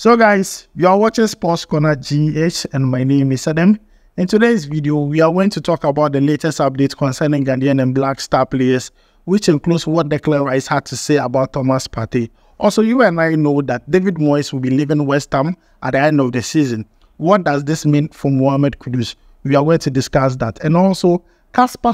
So guys, you are watching Sports Corner GH and my name is Adam. In today's video, we are going to talk about the latest updates concerning Ghanaian and Black Star players, which includes what Declan Rice had to say about Thomas Partey. Also, you and I know that David Moyes will be leaving West Ham at the end of the season. What does this mean for Mohammed Kudus? We are going to discuss that. And also, Jasper,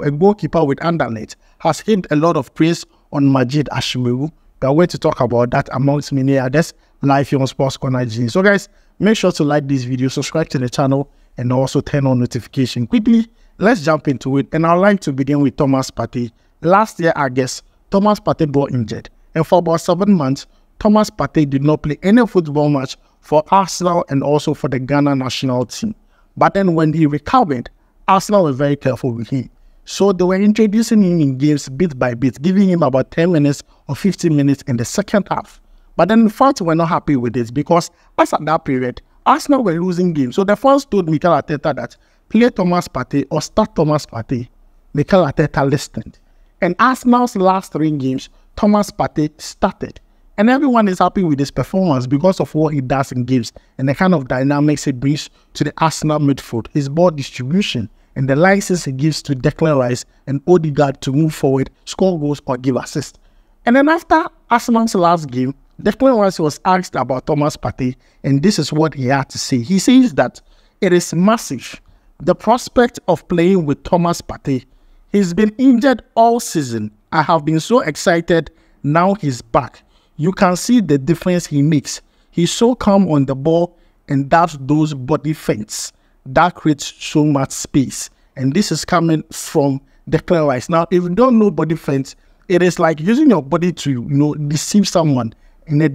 a goalkeeper with Anderlecht, has heaped a lot of praise on Majid Ashu. We are going to talk about that amongst many others live here on Sports Corner GH. So guys, make sure to like this video, subscribe to the channel, and also turn on notification. Quickly, let's jump into it. And I'd like to begin with Thomas Partey. Last year, I guess, Thomas Partey got injured. And for about 7 months, Thomas Partey did not play any football match for Arsenal and also for the Ghana national team. But then when he recovered, Arsenal were very careful with him. So they were introducing him in games bit by bit, giving him about 10 minutes or 15 minutes in the second half. But then the fans were not happy with this because as at that period, Arsenal were losing games. So the fans told Mikel Arteta that play Thomas Partey or start Thomas Partey. Mikel Arteta listened. And Arsenal's last 3 games, Thomas Partey started. And everyone is happy with his performance because of what he does in games and the kind of dynamics he brings to the Arsenal midfield, his ball distribution, and the license he gives to Declan Rice and Odegaard to move forward, score goals, or give assists. And then after Arsenal's last game, Declan Rice was asked about Thomas Partey, and this is what he had to say. He says that it is massive, the prospect of playing with Thomas Partey. He's been injured all season. I have been so excited. Now he's back. You can see the difference he makes. He's so calm on the ball and does those body feints. That creates so much space. And this is coming from Declan Rice. Now, if you don't know body feints, it is like using your body to, deceive someone in a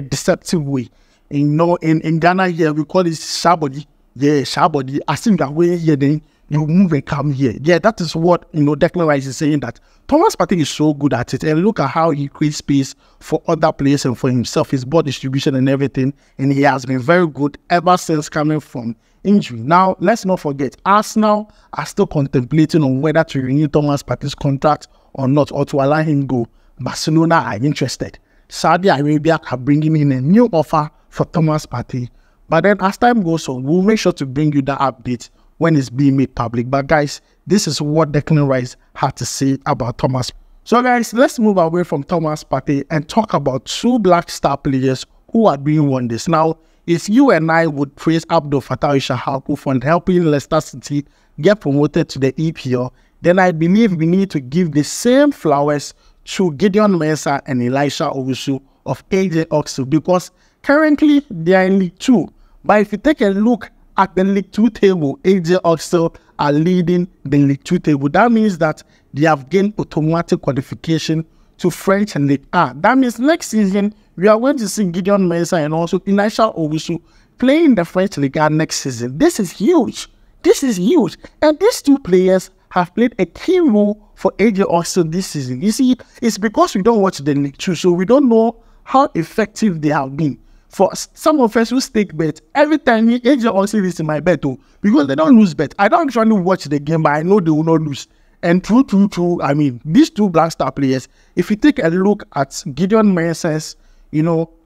deceptive way. In Ghana here, we call it shabody. Yeah, shabody. As if you're going here, then you move and come here. Yeah, that is what, Declan Rice is saying, that Thomas Partey is so good at it. And look at how he creates space for other players and for himself, his ball distribution and everything. And he has been very good ever since coming from injury. Now, let's not forget, Arsenal are still contemplating on whether to renew Thomas Partey's contract or not, or to allow him go. Barcelona are interested. Saudi Arabia are bringing in a new offer for Thomas Partey. But then as time goes on, we'll make sure to bring you that update when it's being made public. But guys, this is what Declan Rice had to say about Thomas. So guys, let's move away from Thomas Partey and talk about 2 Black Star players who are doing wonders. Now, if you and I would praise Abdul Fattah Ishahaku for helping Leicester City get promoted to the EPL, then I believe we need to give the same flowers to Gideon Mensah and Elisha owusu of AJ Oxford, because currently they are in League 2. But if you take a look at the League 2 table, AJ Oxford are leading the League 2 table. That means that they have gained automatic qualification to French and League A. That means next season, we are going to see Gideon Mensah and also Elisha owusu playing the French League A next season. This is huge. This is huge. And these 2 players have played a key role for AJ Oxford this season. You see, it's because we don't watch the League 2, so we don't know how effective they have been. For some of us who stake bet, every time AJ Oxford is in my bet, because they don't lose bet. I don't actually watch the game, but I know they will not lose. And true, I mean, these 2 Black Star players, if you take a look at Gideon Mensah's,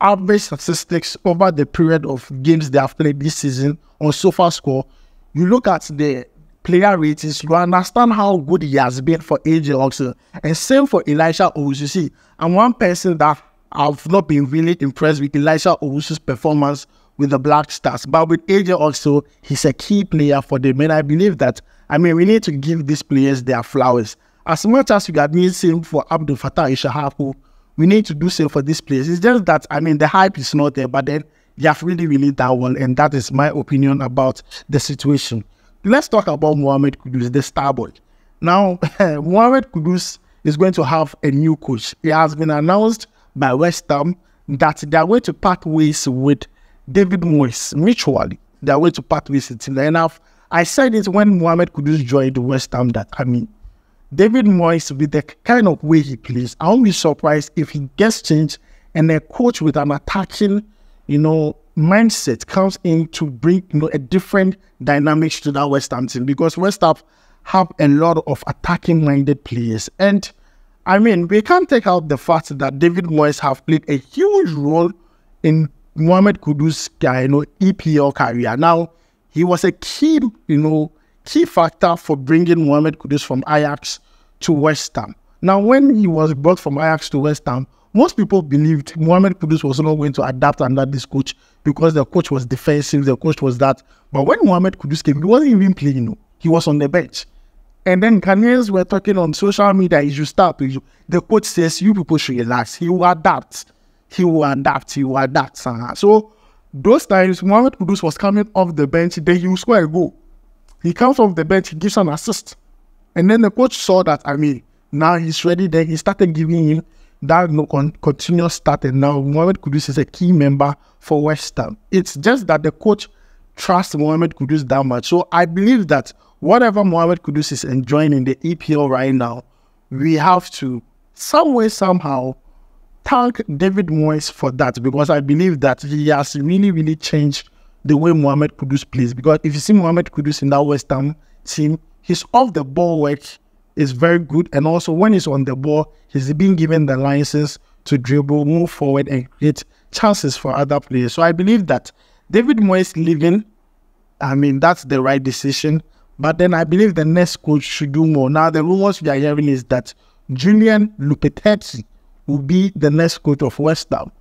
average statistics over the period of games they have played this season on SofaScore, you look at the player ratings, you understand how good he has been for AJ Oxford. And same for Elisha owusu. See, I'm one person that I've not been really impressed with Elisha owusu's performance with the Black Stars. But with AJ Oxford, he's a key player for them. And I believe that, we need to give these players their flowers. As much as we are doing same for Abdul Fattah Ishahaku, we need to do same for these players. It's just that, the hype is not there, but then they have really done well. And that is my opinion about the situation. Let's talk about Mohammed Kudus, the star boy. Now, Mohammed Kudus is going to have a new coach. It has been announced by West Ham that they are going to part ways with David Moyes mutually. They are going to part ways with him. And I said it when Mohammed Kudus joined West Ham that, David Moyes, with the kind of way he plays, I won't be surprised if he gets changed and a coach with an attacking, mindset comes in to bring, a different dynamics to that West Ham team, because West Ham have a lot of attacking-minded players. And we can't take out the fact that David Moyes have played a huge role in Mohammed Kudus, EPL career. Now, he was a key factor for bringing Mohammed Kudus from Ajax to West Ham. Now, when he was brought from Ajax to West Ham, most people believed Mohammed Kudus was not going to adapt under this coach because the coach was defensive, the coach was that. But when Mohammed Kudus came, he wasn't even playing. He was on the bench. And then Ghanaians were talking on social media, he should start. The coach says, you people should relax. He will adapt. He will adapt. He will adapt. So those times, Mohammed Kudus was coming off the bench, then he will score a goal. He comes off the bench, he gives an assist. And then the coach saw that, now he's ready. Then he started giving him that continuous start. And now Mohammed Kudus is a key member for West Ham. It's just that the coach trusts Mohammed Kudus that much. So I believe that whatever Mohammed Kudus is enjoying in the EPL right now, we have to some way, somehow thank David Moyes for that, because I believe that he has really, really changed the way Mohammed Kudus plays. Because if you see Mohammed Kudus in that West Ham team, his off the ball work is very good, and also when he's on the ball, he's being given the license to dribble, move forward, and create chances for other players. So I believe that David Moyes leaving, that's the right decision. But then I believe the next coach should do more. Now the rumors we are hearing is that Julian Lopetegui will be the next coach of West Ham.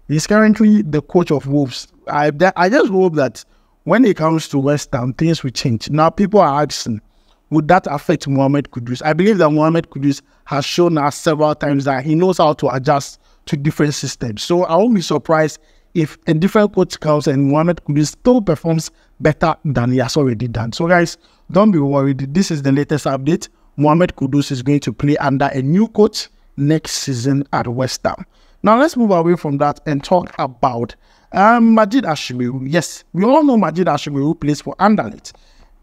He's currently the coach of Wolves. I just hope that when it comes to West Ham, things will change. Now people are asking, would that affect Mohammed Kudus? I believe that Mohammed Kudus has shown us several times that he knows how to adjust to different systems. So I won't be surprised if a different coach comes and Mohammed Kudus still performs better than he has already done. So guys, don't be worried. This is the latest update. Mohammed Kudus is going to play under a new coach next season at West Ham. Now let's move away from that and talk about Majid Ashu. Yes, we all know Majid Ashu plays for Anderlecht.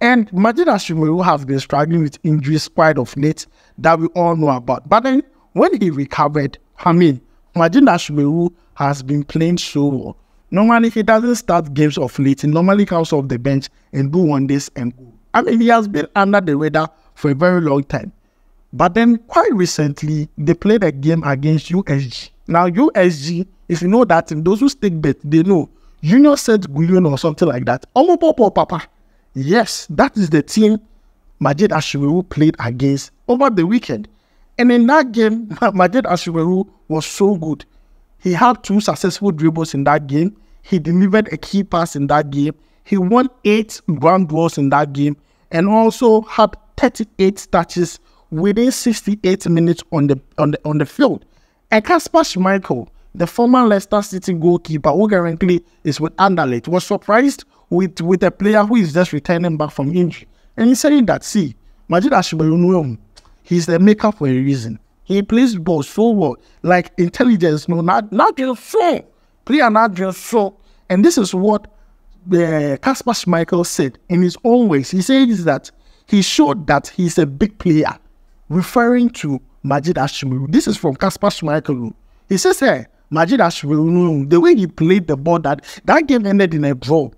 And Majid Ashu has been struggling with injuries quite of late that we all know about. But then when he recovered, Majid Ashu has been playing so well. Normally, he doesn't start games of late. He normally comes off the bench and do one days and go. He has been under the radar for a very long time. But then quite recently, they played a game against USG. Now, USG, if you know that, those who stick bet, they know. Junior said Gideon or something like that. Papa. Yes, that is the team Majid Ashu played against over the weekend. And in that game, Majid Ashu was so good. He had 2 successful dribbles in that game. He delivered a key pass in that game. He won 8 ground balls in that game, and also had 38 touches within 68 minutes on the field. And Jasper Schmeichel, the former Leicester City goalkeeper who currently is with Anderlecht, was surprised with a player who is just returning back from injury. And he said that, see, Majid Ashu, he's the maker for a reason. He plays ball so well, like intelligence, not just so. Player not just so. And this is what Jasper Schmeichel said in his own ways. He says that he showed that he's a big player, referring to Majid Ashu. This is from Jasper Schmeichel. He says, hey, Majid Ashu, the way he played the ball, that game ended in a draw.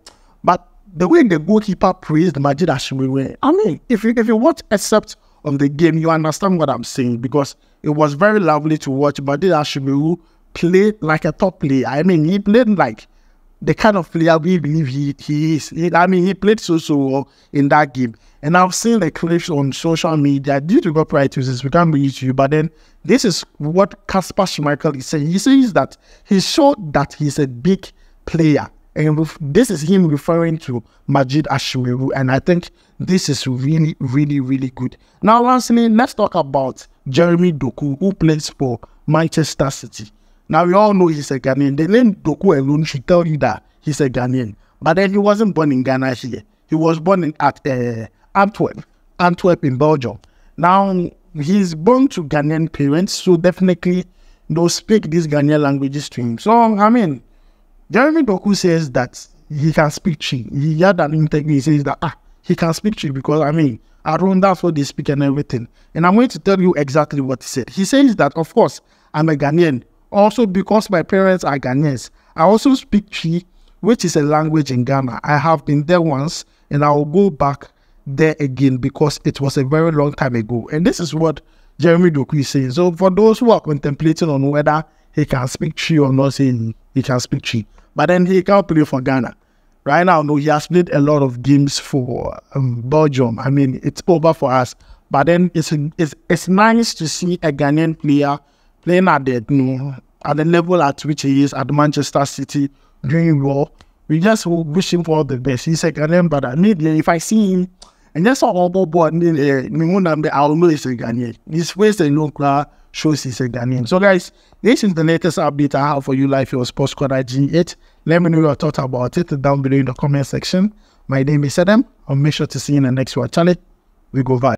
But the way the goalkeeper praised Majid Ashu, if you watch excerpts of the game, you understand what I'm saying, because it was very lovely to watch Majid Ashu play like a top player. He played like the kind of player we believe he is. He played so well in that game. And I've seen the clips on social media. Due to copyright users, we can't reach you. But then this is what Jasper Schmeichel is saying. He says that he showed that he's a big player. And this is him referring to Majid Ashu. And I think this is really, really, really good. Now, lastly, let's talk about Jeremy Doku, who plays for Manchester City. Now, we all know he's a Ghanaian. The name Doku alone should tell you that he's a Ghanaian. But then he wasn't born in Ghana here. He was born at Antwerp in Belgium. Now, he's born to Ghanaian parents, so definitely they'll speak these Ghanaian languages to him. So, Jeremy Doku says that he can speak Chi. He had an interview. He says that he can speak Chi because, around that's what they speak and everything. And I'm going to tell you exactly what he said. He says that, of course, I'm a Ghanaian. Also, because my parents are Ghanaians, I also speak Chi, which is a language in Ghana. I have been there once, and I will go back there again because it was a very long time ago. And this is what Jeremy Doku is saying. So for those who are contemplating on whether he can speak Chi or not, saying he can speak Chi. but then he can't play for Ghana. Right now, no, he has played a lot of games for Belgium. I mean, it's over for us. But then it's nice to see a Ghanaian player playing at the level at which he is at Manchester City, doing well. We just wish him for all the best. He's a Ghanaian, but if I see him, and just all board, I'll know he's a Ghanaian. His face alone shows he's a Ghanaian. So guys, this is the latest update I have for you live here on Sports Corner G8. Let me know your thoughts about it down below in the comment section. My name is Adam. I'll make sure to see you in the next one. Charlie, we go vibe.